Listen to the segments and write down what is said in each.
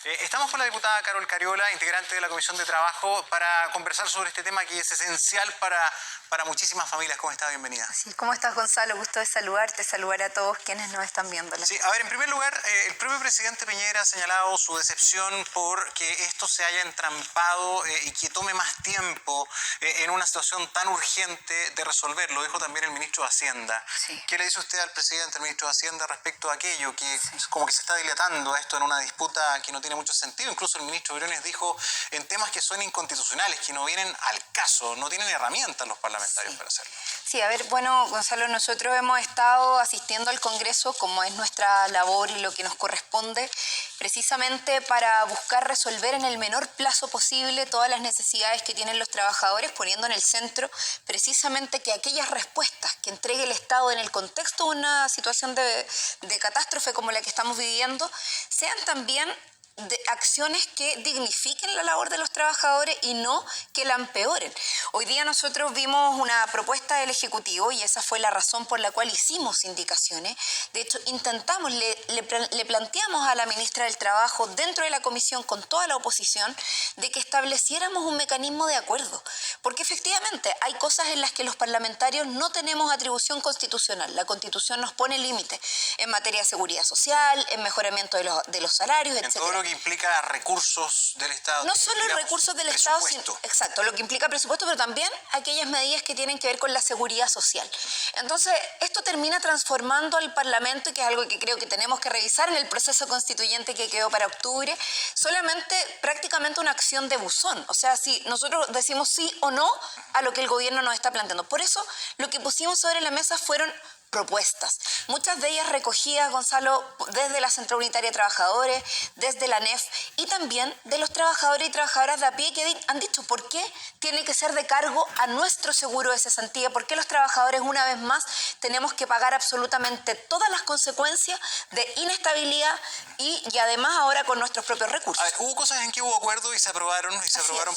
Estamos con la diputada Carol Cariola, integrante de la Comisión de Trabajo, para conversar sobre este tema que es esencial para muchísimas familias. ¿Cómo estás? Bienvenida. Sí, ¿cómo estás, Gonzalo? Gusto de saludarte, saludar a todos quienes nos están viendo. Sí, a ver, en primer lugar, el propio presidente Piñera ha señalado su decepción por que esto se haya entrampado y que tome más tiempo en una situación tan urgente de resolver. Lo dijo también el ministro de Hacienda. Sí. ¿Qué le dice usted al presidente, el ministro de Hacienda, respecto a aquello que como que se está dilatando esto en una disputa que no tiene mucho sentido? Incluso el ministro Briones dijo en temas que son inconstitucionales, que no vienen al caso, no tienen herramientas los parlamentarios para hacerlo. Sí, a ver, bueno, Gonzalo, nosotros hemos estado asistiendo al Congreso, como es nuestra labor y lo que nos corresponde, precisamente para buscar resolver en el menor plazo posible todas las necesidades que tienen los trabajadores, poniendo en el centro precisamente que aquellas respuestas que entregue el Estado en el contexto de una situación de catástrofe como la que estamos viviendo, sean también de acciones que dignifiquen la labor de los trabajadores y no que la empeoren. Hoy día nosotros vimos una propuesta del Ejecutivo y esa fue la razón por la cual hicimos indicaciones. De hecho, intentamos, le planteamos a la ministra del Trabajo dentro de la comisión con toda la oposición de que estableciéramos un mecanismo de acuerdo. Porque efectivamente hay cosas en las que los parlamentarios no tenemos atribución constitucional. La Constitución nos pone límites en materia de seguridad social, en mejoramiento de los salarios, etc. Que implica recursos del Estado. No solo recursos del Estado, sino, exacto, lo que implica presupuesto, pero también aquellas medidas que tienen que ver con la seguridad social. Entonces, esto termina transformando al Parlamento, que es algo que creo que tenemos que revisar en el proceso constituyente que quedó para octubre, solamente prácticamente una acción de buzón. O sea, si nosotros decimos sí o no a lo que el gobierno nos está planteando. Por eso, lo que pusimos sobre la mesa fueron propuestas, muchas de ellas recogidas, Gonzalo, desde la Central Unitaria de Trabajadores, desde la ANEF y también de los trabajadores y trabajadoras de a pie que han dicho por qué tiene que ser de cargo a nuestro seguro de cesantía, por qué los trabajadores una vez más tenemos que pagar absolutamente todas las consecuencias de inestabilidad y además ahora con nuestros propios recursos. A ver, hubo cosas en que hubo acuerdo y se aprobaron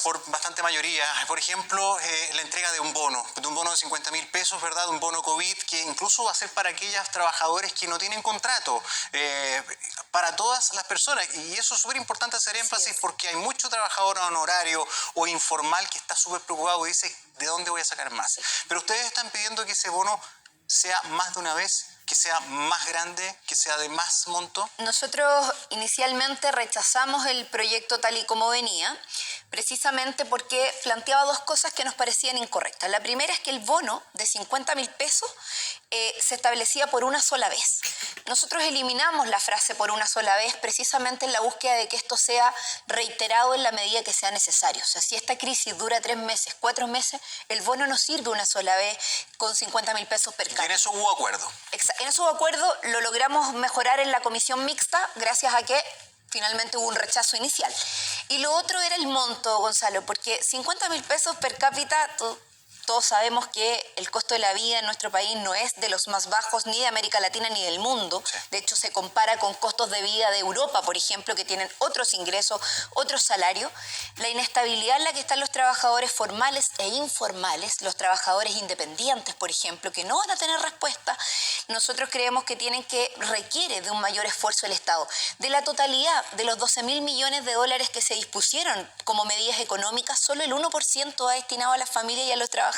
por bastante mayoría. Por ejemplo, la entrega de un bono de 50.000 pesos, ¿verdad? Un bono COVID que incluso va a ser para aquellos trabajadores que no tienen contrato, para todas las personas. Y eso es súper importante hacer énfasis porque hay mucho trabajador honorario o informal que está súper preocupado y dice, ¿de dónde voy a sacar más? Pero ustedes están pidiendo que ese bono sea más de una vez, que sea más grande, que sea de más monto. Nosotros inicialmente rechazamos el proyecto tal y como venía, precisamente porque planteaba dos cosas que nos parecían incorrectas. La primera es que el bono de 50.000 pesos se establecía por una sola vez. Nosotros eliminamos la frase por una sola vez precisamente en la búsqueda de que esto sea reiterado en la medida que sea necesario. O sea, si esta crisis dura 3 meses, 4 meses, el bono no sirve una sola vez con 50.000 pesos per cápita. Y en eso hubo acuerdo. En eso hubo acuerdo, lo logramos mejorar en la comisión mixta gracias a que finalmente hubo un rechazo inicial. Y lo otro era el monto, Gonzalo, porque 50.000 pesos per cápita, todos sabemos que el costo de la vida en nuestro país no es de los más bajos ni de América Latina ni del mundo. Sí. De hecho, se compara con costos de vida de Europa, por ejemplo, que tienen otros ingresos, otros salarios. La inestabilidad en la que están los trabajadores formales e informales, los trabajadores independientes, por ejemplo, que no van a tener respuesta, nosotros creemos que requiere de un mayor esfuerzo del Estado. De la totalidad de los 12.000 millones de dólares que se dispusieron como medidas económicas, solo el 1% va destinado a las familias y a los trabajadores.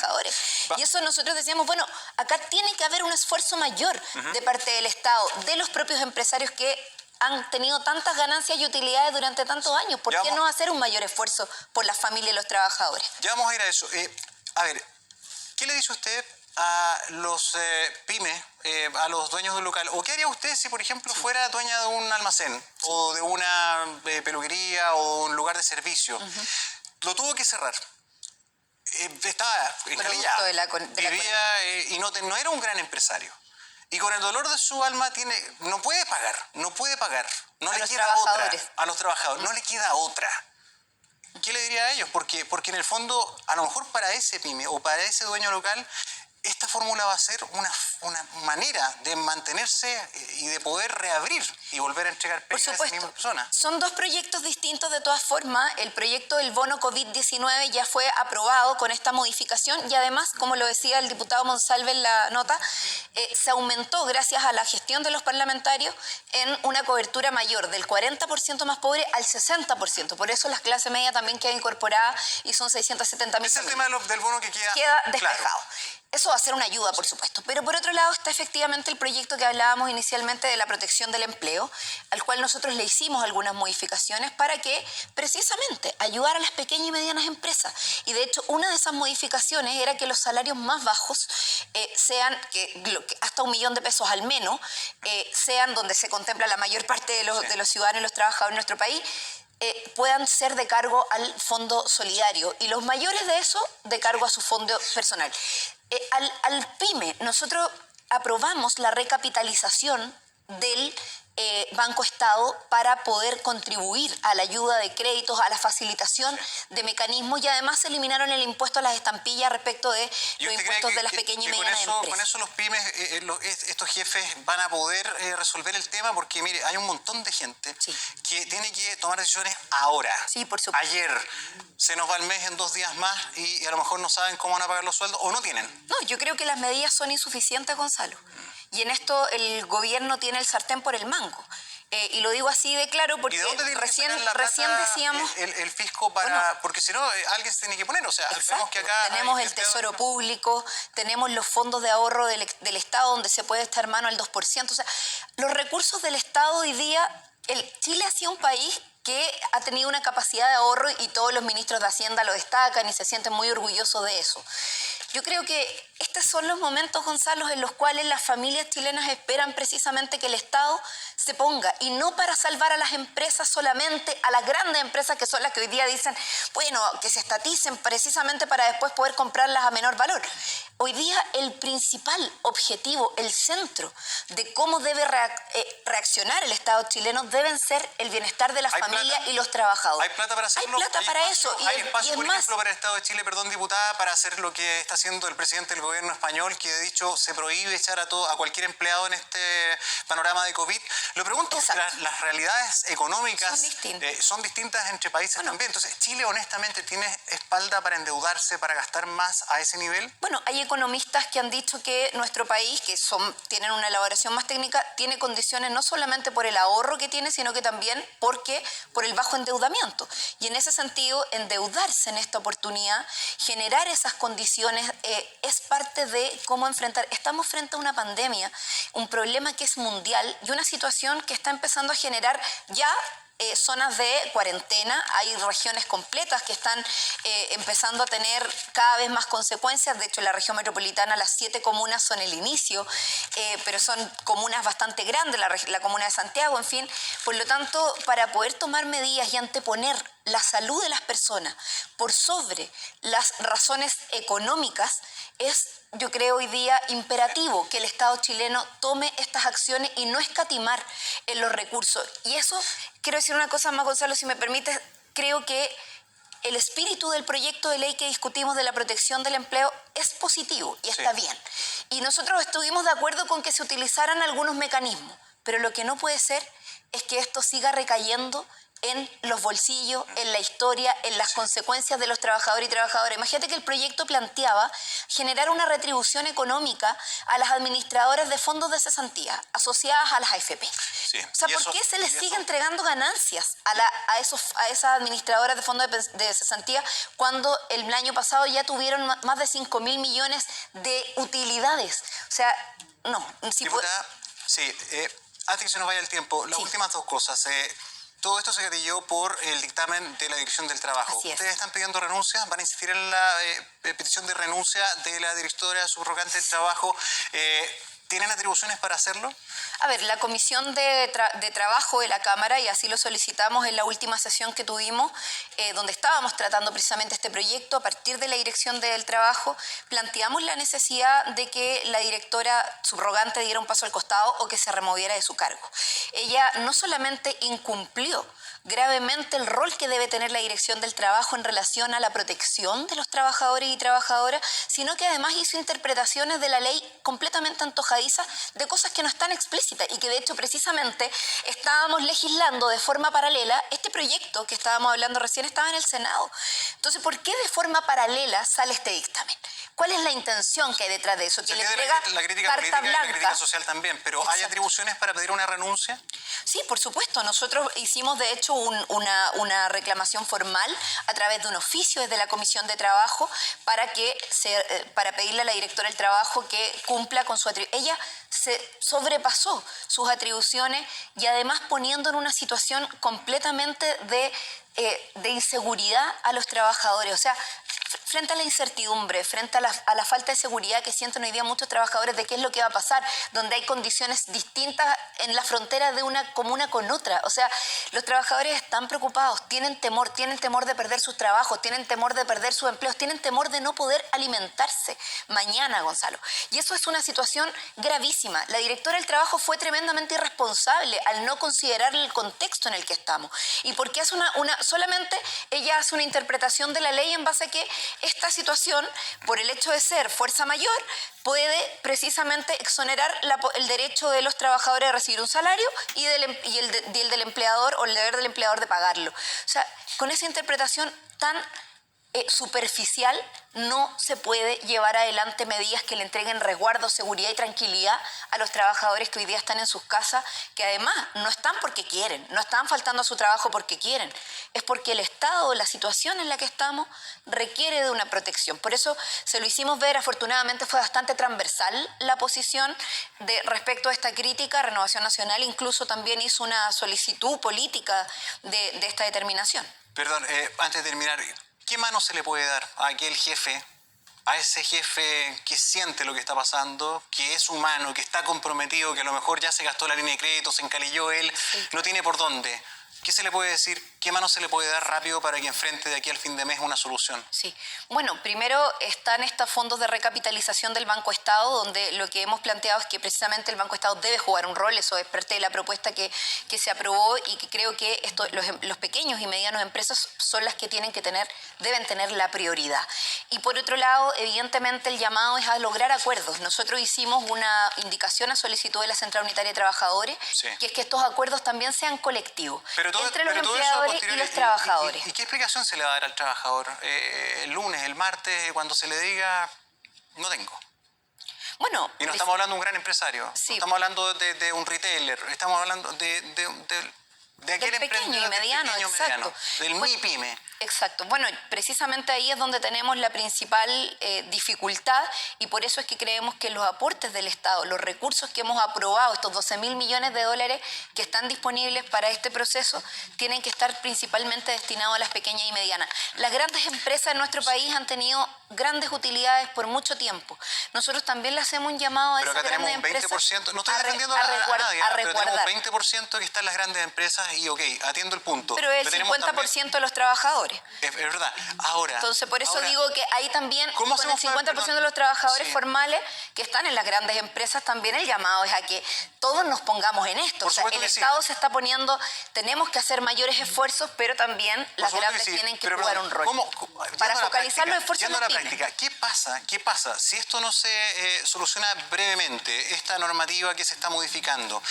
Y eso nosotros decíamos, bueno, acá tiene que haber un esfuerzo mayor de parte del Estado, de los propios empresarios que han tenido tantas ganancias y utilidades durante tantos años. ¿Por qué no hacer un mayor esfuerzo por las familias y los trabajadores? Ya vamos a ir a eso. A ver, ¿qué le dice usted a los pymes, a los dueños de un local? ¿O qué haría usted si, por ejemplo, fuera dueña de un almacén o de una peluquería o un lugar de servicio? Lo tuvo que cerrar. Estaba encalillado, vivía y no era un gran empresario. Y con el dolor de su alma no puede pagar, no le queda otra. A los trabajadores, no le queda otra. ¿Qué le diría a ellos? Porque en el fondo, a lo mejor para ese pyme o para ese dueño local, esta fórmula va a ser una manera de mantenerse y de poder reabrir y volver a entregar Por pega a esa misma supuesto, persona. son dos proyectos distintos de todas formas. El proyecto del bono COVID-19 ya fue aprobado con esta modificación y además, como lo decía el diputado Monsalve en la nota, se aumentó gracias a la gestión de los parlamentarios en una cobertura mayor del 40% más pobre al 60%. Por eso la clase media también queda incorporada y son 670.000 Es el familias. tema del bono que queda Despejado. claro. Eso va a ser una ayuda, por supuesto. Pero por otro lado está efectivamente el proyecto que hablábamos inicialmente de la protección del empleo, al cual nosotros le hicimos algunas modificaciones para que precisamente ayudar a las pequeñas y medianas empresas. Y de hecho, una de esas modificaciones era que los salarios más bajos sean, hasta $1.000.000 al menos, sean donde se contempla la mayor parte de los ciudadanos y los trabajadores en nuestro país, puedan ser de cargo al fondo solidario y los mayores de eso de cargo a su fondo personal. Al PYME, nosotros aprobamos la recapitalización del Banco Estado para poder contribuir a la ayuda de créditos, a la facilitación de mecanismos y además se eliminaron el impuesto a las estampillas respecto de los impuestos de las pequeñas y medianas empresas. Con eso los pymes, estos jefes van a poder resolver el tema porque, mire, hay un montón de gente que tiene que tomar decisiones ahora. Sí, por supuesto. Ayer se nos va el mes en 2 días más y a lo mejor no saben cómo van a pagar los sueldos o no tienen. No, yo creo que las medidas son insuficientes, Gonzalo. Y en esto el gobierno tiene el sartén por el mango. Y lo digo así de claro porque recién decíamos... El fisco para... porque si no, alguien se tiene que poner. O sea, exacto, que acá tenemos el Tesoro Público, tenemos los fondos de ahorro del Estado donde se puede estar mano al 2%. O sea, los recursos del Estado hoy día... Chile ha sido un país que ha tenido una capacidad de ahorro y todos los ministros de Hacienda lo destacan y se sienten muy orgullosos de eso. Yo creo que estos son los momentos, Gonzalo, en los cuales las familias chilenas esperan precisamente que el Estado se ponga, y no para salvar a las empresas solamente, a las grandes empresas que son las que hoy día dicen, bueno, que se estaticen precisamente para después poder comprarlas a menor valor. Hoy día el principal objetivo, el centro de cómo debe reaccionar el Estado chileno deben ser el bienestar de las familias y los trabajadores. ¿Hay plata para hacerlo? Hay plata para eso. Hay espacio, por ejemplo, para el Estado de Chile, perdón, diputada, para hacer lo que está haciendo el presidente del gobierno español, que de dicho se prohíbe echar a cualquier empleado en este panorama de COVID. Lo pregunto, las realidades económicas son distintas entre países también. Entonces, ¿Chile honestamente tiene espalda para endeudarse, para gastar más a ese nivel? Bueno, hay economistas que han dicho que nuestro país, que tienen una elaboración más técnica, tiene condiciones no solamente por el ahorro que tiene, sino que también por el bajo endeudamiento. Y en ese sentido, endeudarse en esta oportunidad, generar esas condiciones, es parte de cómo enfrentar. Estamos frente a una pandemia, un problema que es mundial y una situación que está empezando a generar ya zonas de cuarentena. Hay regiones completas que están empezando a tener cada vez más consecuencias. De hecho, en la región metropolitana las 7 comunas son el inicio, pero son comunas bastante grandes, la comuna de Santiago, en fin. Por lo tanto, para poder tomar medidas y anteponer la salud de las personas por sobre las razones económicas, es, yo creo, hoy día imperativo que el Estado chileno tome estas acciones y no escatimar en los recursos. Y eso, quiero decir una cosa más, Gonzalo, si me permites, creo que el espíritu del proyecto de ley que discutimos de la protección del empleo es positivo y está bien. Y nosotros estuvimos de acuerdo con que se utilizaran algunos mecanismos, pero lo que no puede ser es que esto siga recayendo en los bolsillos, en la historia, en las consecuencias de los trabajadores y trabajadoras. Imagínate que el proyecto planteaba generar una retribución económica a las administradoras de fondos de cesantía asociadas a las AFP. Sí. O sea, ¿por qué se les sigue entregando ganancias a esas administradoras de fondos de cesantía cuando el año pasado ya tuvieron más de 5.000 millones de utilidades? O sea, no. Diputada, antes que se nos vaya el tiempo, las últimas 2 cosas. Todo esto se gatilló por el dictamen de la Dirección del Trabajo. ¿Ustedes están pidiendo renuncia? ¿Van a insistir en la petición de renuncia de la directora subrogante del Trabajo? ¿Tienen atribuciones para hacerlo? A ver, la Comisión de Trabajo de la Cámara, y así lo solicitamos en la última sesión que tuvimos, donde estábamos tratando precisamente este proyecto, a partir de la Dirección del Trabajo, planteamos la necesidad de que la directora subrogante diera un paso al costado o que se removiera de su cargo. Ella no solamente incumplió gravemente el rol que debe tener la Dirección del Trabajo en relación a la protección de los trabajadores y trabajadoras, sino que además hizo interpretaciones de la ley completamente antojadizas de cosas que no están explícitas y que de hecho precisamente estábamos legislando de forma paralela. Este proyecto que estábamos hablando recién estaba en el Senado. Entonces, ¿por qué de forma paralela sale este dictamen? ¿Cuál es la intención que hay detrás de eso? Que le entrega la crítica carta política blanca. y la crítica social también, pero ¿hay Exacto. atribuciones para pedir una renuncia? Sí, por supuesto. Nosotros hicimos, de hecho, una reclamación formal a través de un oficio desde la Comisión de Trabajo para pedirle a la directora del Trabajo que cumpla con su atribución. Ella se sobrepasó sus atribuciones y además poniendo en una situación completamente de inseguridad a los trabajadores. O sea, frente a la incertidumbre, frente a la falta de seguridad que sienten hoy día muchos trabajadores de qué es lo que va a pasar, donde hay condiciones distintas en la frontera de una comuna con otra. O sea, los trabajadores están preocupados, tienen temor de perder sus trabajos, tienen temor de perder sus empleos, tienen temor de no poder alimentarse mañana, Gonzalo. Y eso es una situación gravísima. La directora del Trabajo fue tremendamente irresponsable al no considerar el contexto en el que estamos. Y porque hace solamente ella hace una interpretación de la ley en base a que esta situación, por el hecho de ser fuerza mayor, puede precisamente exonerar el derecho de los trabajadores a recibir un salario y el del empleador o el deber del empleador de pagarlo. O sea, con esa interpretación tan superficial no se puede llevar adelante medidas que le entreguen resguardo, seguridad y tranquilidad a los trabajadores que hoy día están en sus casas, que además no están porque quieren, no están faltando a su trabajo porque quieren, es porque el Estado, la situación en la que estamos, requiere de una protección. Por eso se lo hicimos ver, afortunadamente fue bastante transversal la posición respecto a esta crítica. Renovación Nacional incluso también hizo una solicitud política de esta determinación. Perdón, antes de terminar, ¿qué mano se le puede dar a aquel jefe, a ese jefe que siente lo que está pasando, que es humano, que está comprometido, que a lo mejor ya se gastó la línea de crédito, se encalilló él, Sí. no tiene por dónde? ¿Qué se le puede decir? ¿Qué mano se le puede dar rápido para que enfrente de aquí al fin de mes una solución? Sí. Bueno, primero están estos fondos de recapitalización del Banco Estado, donde lo que hemos planteado es que precisamente el Banco Estado debe jugar un rol. Eso es parte de la propuesta que se aprobó y que creo que los pequeños y medianos empresas son las que deben tener la prioridad. Y por otro lado, evidentemente el llamado es a lograr acuerdos. Nosotros hicimos una indicación a solicitud de la Central Unitaria de Trabajadores, Sí. que es que estos acuerdos también sean colectivos. Entre los todo eso a empleadores y posteriori, los trabajadores. ¿Y qué explicación se le va a dar al trabajador? El lunes, el martes, cuando se le diga, no tengo. Bueno, Y no estamos hablando de un gran empresario, Sí. no estamos hablando de un retailer, estamos hablando de aquel Del pequeño y emprendedor, mediano, del pequeño exacto. mediano, del Bueno, MIPYME. Exacto. Bueno, precisamente ahí es donde tenemos la principal dificultad y por eso es que creemos que los aportes del Estado, los recursos que hemos aprobado, estos 12.000 millones de dólares que están disponibles para este proceso, tienen que estar principalmente destinados a las pequeñas y medianas. Las grandes empresas en nuestro país han tenido grandes utilidades por mucho tiempo. Nosotros también le hacemos un llamado a Pero esas acá tenemos grandes un empresas 20%, no estoy defendiendo a nadie, pero tenemos resguardar. un 20% que está en las grandes empresas y ok, atiendo el punto. Pero el tenemos 50% de los trabajadores. Es verdad. Ahora. Entonces, por eso ahora, digo que ahí también, ¿cómo con el hacemos para- 50% de los trabajadores Sí. formales que están en las grandes empresas, también el llamado es a que todos nos pongamos en esto. Por O sea, supuesto el que sí. Estado se está poniendo, tenemos que hacer mayores esfuerzos, pero también Por las supuesto grandes que sí, tienen que pero jugar perdón, un rol. yendo Para a la focalizar los práctica, esfuerzos en yendo a las la pymes. práctica, ¿qué pasa? Si esto no se soluciona brevemente, esta normativa que se está modificando,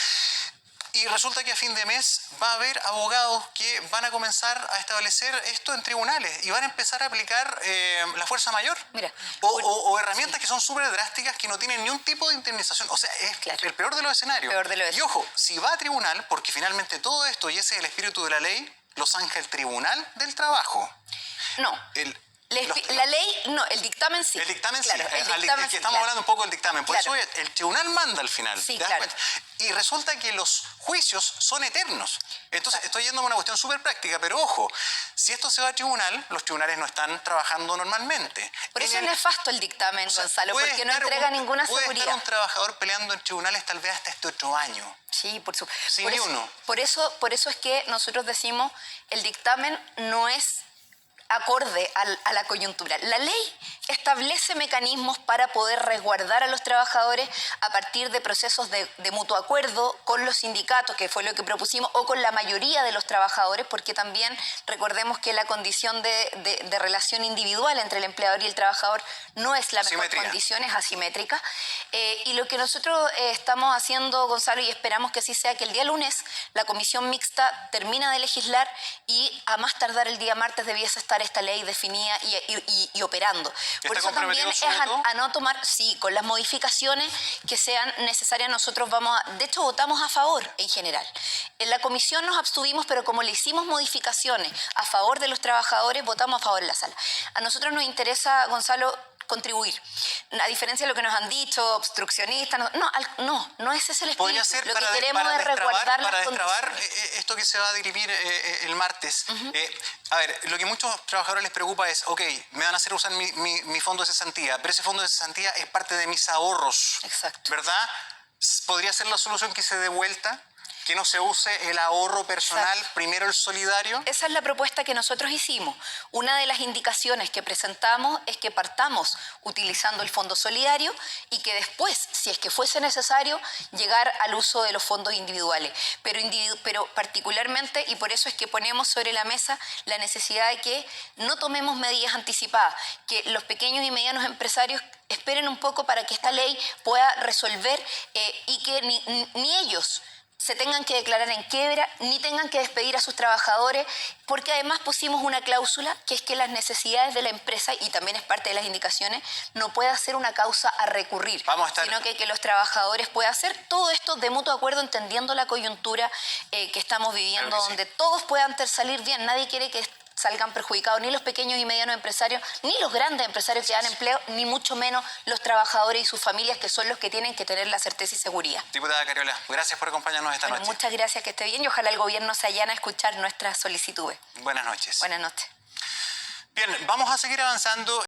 y resulta que a fin de mes va a haber abogados que van a comenzar a establecer esto en tribunales y van a empezar a aplicar la fuerza mayor. Mira, o herramientas que son súper drásticas que no tienen ni un tipo de indemnización. O sea, es Claro. el peor de los escenarios. Peor de los Y ojo, si va a tribunal, porque finalmente todo esto, y ese es el espíritu de la ley, lo zanja el Tribunal del Trabajo. No. La ley, no, el dictamen sí. El dictamen claro, sí, el dictamen que sí, estamos claro. hablando un poco del dictamen. Por Claro. eso el tribunal manda al final. Sí, ¿te das claro. cuenta? Y resulta que los juicios son eternos. Entonces, Claro. estoy yendo a una cuestión súper práctica, pero ojo, si esto se va a tribunal, los tribunales no están trabajando normalmente. Por eso es nefasto el dictamen, Gonzalo, puede porque no estar entrega ninguna puede seguridad. estar un trabajador peleando en tribunales tal vez hasta este otro año. Sí, por supuesto. Sin ni uno. Por eso es que nosotros decimos el dictamen no es acorde a la coyuntura. La ley establece mecanismos para poder resguardar a los trabajadores a partir de procesos de mutuo acuerdo con los sindicatos, que fue lo que propusimos, o con la mayoría de los trabajadores, porque también recordemos que la condición de relación individual entre el empleador y el trabajador no es la mejor condición, es asimétrica. Y lo que nosotros estamos haciendo, Gonzalo, y esperamos que así sea, que el día lunes la comisión mixta termina de legislar y a más tardar el día martes debiese estar esta ley definida y operando. Por eso también es a no tomar, sí, con las modificaciones que sean necesarias. Nosotros de hecho votamos a favor en general. En la comisión nos abstuvimos, pero como le hicimos modificaciones a favor de los trabajadores, votamos a favor en la sala. A nosotros nos interesa, Gonzalo, contribuir. A diferencia de lo que nos han dicho, obstruccionistas, no ese es el espíritu. Podría ser lo que queremos es resguardar las destrabar esto que se va a dirimir el martes. A ver, lo que a muchos trabajadores les preocupa es, ok, me van a hacer usar mi fondo de cesantía, pero ese fondo de cesantía es parte de mis ahorros. Exacto. ¿Verdad? ¿Podría ser la solución que se dé vuelta? ¿Que no se use el ahorro personal, Exacto. primero el solidario? Esa es la propuesta que nosotros hicimos. Una de las indicaciones que presentamos es que partamos utilizando el fondo solidario y que después, si es que fuese necesario, llegar al uso de los fondos individuales. Pero particularmente, y por eso es que ponemos sobre la mesa la necesidad de que no tomemos medidas anticipadas, que los pequeños y medianos empresarios esperen un poco para que esta ley pueda resolver y que ni ellos se tengan que declarar en quiebra, ni tengan que despedir a sus trabajadores, porque además pusimos una cláusula que es que las necesidades de la empresa, y también es parte de las indicaciones, no pueda ser una causa a recurrir, sino que los trabajadores puedan hacer todo esto de mutuo acuerdo, entendiendo la coyuntura que estamos viviendo, claro, donde todos puedan salir bien. Nadie quiere que salgan perjudicados ni los pequeños y medianos empresarios, ni los grandes empresarios que dan empleo, ni mucho menos los trabajadores y sus familias, que son los que tienen que tener la certeza y seguridad. Diputada Cariola, gracias por acompañarnos esta noche. Muchas gracias, que esté bien, y ojalá el gobierno se allana a escuchar nuestras solicitudes. Buenas noches. Buenas noches. Bien, vamos a seguir avanzando.